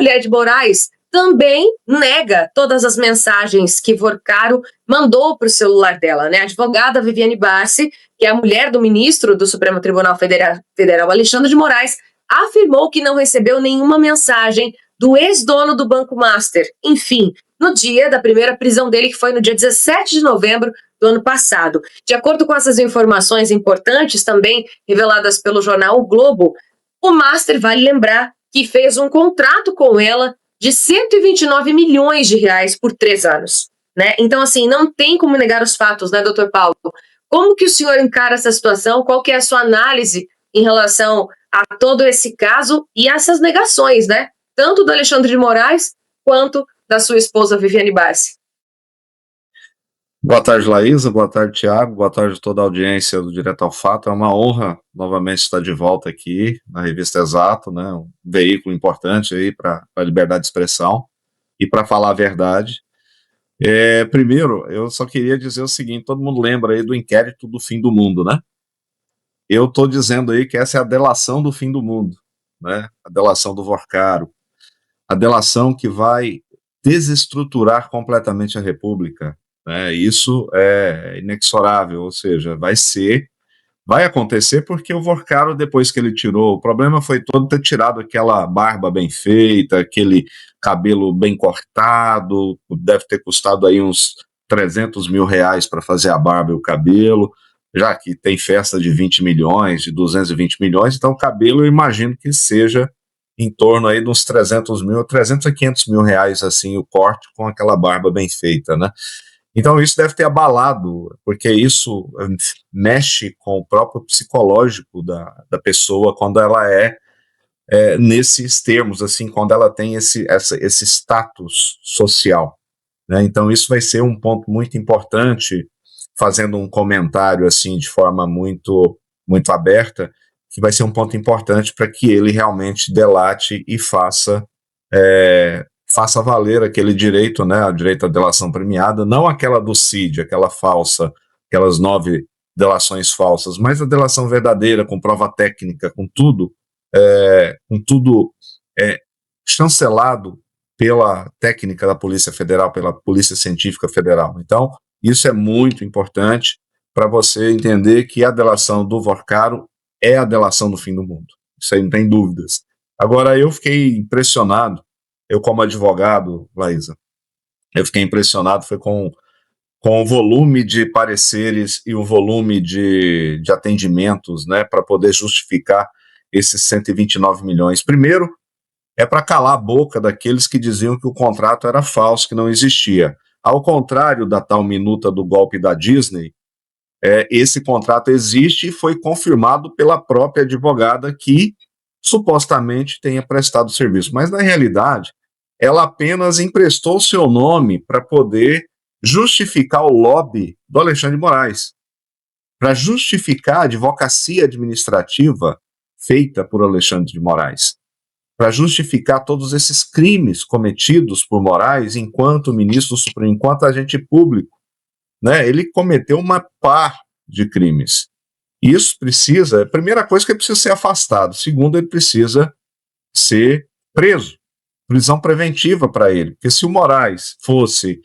mulher de Moraes também nega todas as mensagens que Vorcaro mandou para o celular dela, né? A advogada Viviane Bassi, que é a mulher do ministro do Supremo Tribunal Federal, Alexandre de Moraes, afirmou que não recebeu nenhuma mensagem do ex-dono do Banco Master, enfim, no dia da primeira prisão dele, que foi no dia 17 de novembro do ano passado. De acordo com essas informações importantes, também reveladas pelo jornal O Globo, o Master, vale lembrar, que fez um contrato com ela de 129 milhões de reais por 3 anos. Né? Então, assim, não tem como negar os fatos, né, doutor Paulo? Como que o senhor encara essa situação? Qual que é a sua análise em relação a todo esse caso e essas negações, né? Tanto do Alexandre de Moraes quanto da sua esposa Viviane Bassi. Boa tarde, Laísa. Boa tarde, Tiago. Boa tarde a toda a audiência do Direto ao Fato. É uma honra novamente estar de volta aqui na revista Exato, né? Um veículo importante aí para a liberdade de expressão e para falar a verdade. Primeiro, eu só queria dizer o seguinte: todo mundo lembra aí do inquérito do fim do mundo, né? Eu estou dizendo aí que essa é a delação do fim do mundo, né? A delação do Vorcaro, a delação que vai desestruturar completamente a República. Isso é inexorável, ou seja, vai acontecer porque o Vorcaro, depois que ele tirou, o problema foi todo ter tirado aquela barba bem feita, aquele cabelo bem cortado, deve ter custado aí uns 300 mil reais para fazer a barba e o cabelo, já que tem festa de 20 milhões, de 220 milhões, então o cabelo eu imagino que seja em torno aí de uns 300 mil, 300 a 500 mil reais, assim, o corte com aquela barba bem feita, né? Então isso deve ter abalado, porque isso mexe com o próprio psicológico da pessoa quando ela nesses termos, assim, quando ela tem esse status social, né? Então isso vai ser um ponto muito importante, fazendo um comentário assim de forma muito, muito aberta, que vai ser um ponto importante para que ele realmente delate e faça valer aquele direito, né, o direito à delação premiada, não aquela do CID, aquela falsa, aquelas 9 delações falsas, mas a delação verdadeira, com prova técnica, com tudo chancelado pela técnica da Polícia Federal, pela Polícia Científica Federal. Então, isso é muito importante para você entender que a delação do Vorcaro é a delação do fim do mundo. Isso aí não tem dúvidas. Agora, eu fiquei impressionado, eu como advogado, Laísa, eu fiquei impressionado foi com o volume de pareceres e o volume de atendimentos, né, para poder justificar esses 129 milhões. Primeiro, é para calar a boca daqueles que diziam que o contrato era falso, que não existia. Ao contrário da tal minuta do golpe da Disney, esse contrato existe e foi confirmado pela própria advogada que supostamente tenha prestado serviço. Mas, na realidade, ela apenas emprestou seu nome para poder justificar o lobby do Alexandre de Moraes, para justificar a advocacia administrativa feita por Alexandre de Moraes, para justificar todos esses crimes cometidos por Moraes enquanto ministro supremo, enquanto agente público, né? Ele cometeu uma par de crimes. Isso precisa, a primeira coisa que ele precisa ser afastado, segundo, ele precisa ser preso, prisão preventiva para ele, porque se o Moraes fosse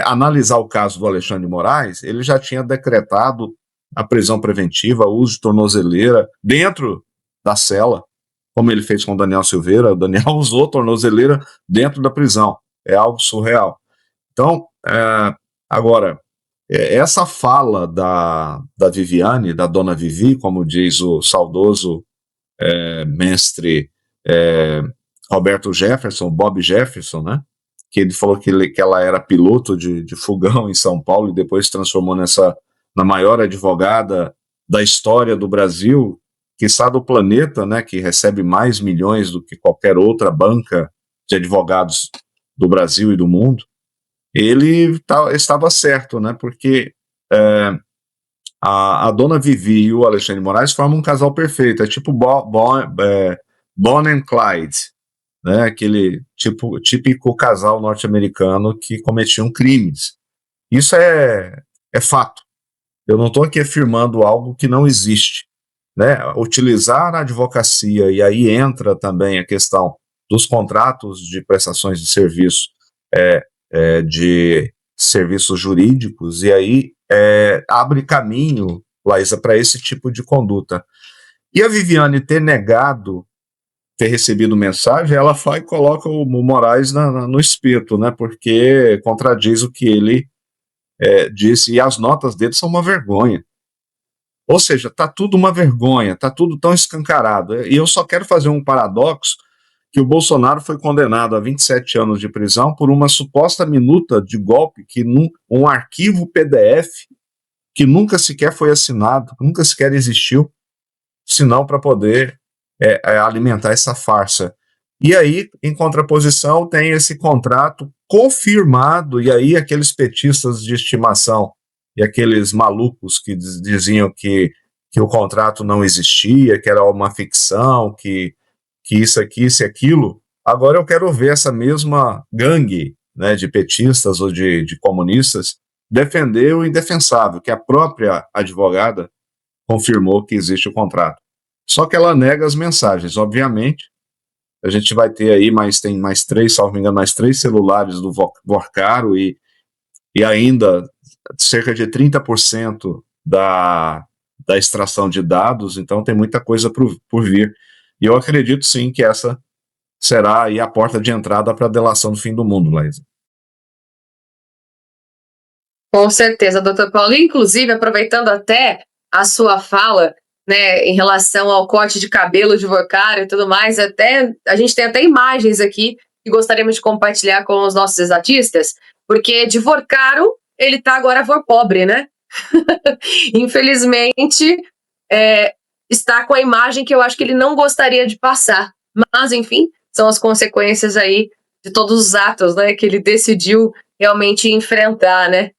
analisar o caso do Alexandre de Moraes, ele já tinha decretado a prisão preventiva, o uso de tornozeleira dentro da cela, como ele fez com o Daniel Silveira. O Daniel usou tornozeleira dentro da prisão, é algo surreal. Então, agora, essa fala da Viviane, da dona Vivi, como diz o saudoso mestre Roberto Jefferson, Bob Jefferson, né? Que ele falou que ela era piloto de fogão em São Paulo e depois se transformou na maior advogada da história do Brasil, quiçá do planeta, né? Que recebe mais milhões do que qualquer outra banca de advogados do Brasil e do mundo. Ele estava certo, né? Porque a dona Vivi e o Alexandre de Moraes formam um casal perfeito, é tipo Bonnie and Clyde, né? Aquele típico casal norte-americano que cometiam crimes. Isso é fato. Eu não estou aqui afirmando algo que não existe, né? Utilizar a advocacia, e aí entra também a questão dos contratos de prestações de serviço, de serviços jurídicos, e aí abre caminho, Laísa, para esse tipo de conduta. E a Viviane ter negado ter recebido mensagem, ela vai e coloca o Moraes no espeto, né? Porque contradiz o que ele disse, e as notas dele são uma vergonha. Ou seja, está tudo uma vergonha, está tudo tão escancarado. E eu só quero fazer um paradoxo, que o Bolsonaro foi condenado a 27 anos de prisão por uma suposta minuta de golpe, um arquivo PDF que nunca sequer foi assinado, nunca sequer existiu, senão para poder alimentar essa farsa. E aí, em contraposição, tem esse contrato confirmado, e aí aqueles petistas de estimação e aqueles malucos que diziam que o contrato não existia, que era uma ficção, que isso aqui, isso e aquilo. Agora eu quero ver essa mesma gangue, né, de petistas ou de comunistas defender o indefensável, que a própria advogada confirmou que existe o contrato. Só que ela nega as mensagens, obviamente. A gente vai ter aí tem mais 3, salvo me engano, mais 3 celulares do Vorcaro e ainda cerca de 30% da extração de dados, então tem muita coisa por vir. E eu acredito sim que essa será aí a porta de entrada para a delação do fim do mundo, Laísa. Com certeza, doutor Paulo. Inclusive, aproveitando até a sua fala, né, em relação ao corte de cabelo de Vorcaro e tudo mais, a gente tem até imagens aqui que gostaríamos de compartilhar com os nossos exatistas, porque de Vorcaro ele tá agora vorpobre, né? Infelizmente, está com a imagem que eu acho que ele não gostaria de passar. Mas, enfim, são as consequências aí de todos os atos, né, que ele decidiu realmente enfrentar, né?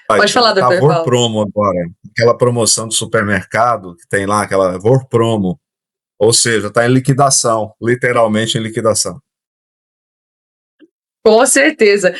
Pode falar, doutor Paulo. Vorpromo agora, aquela promoção do supermercado que tem lá, aquela Vorpromo, ou seja, está em liquidação, literalmente em liquidação. Com certeza.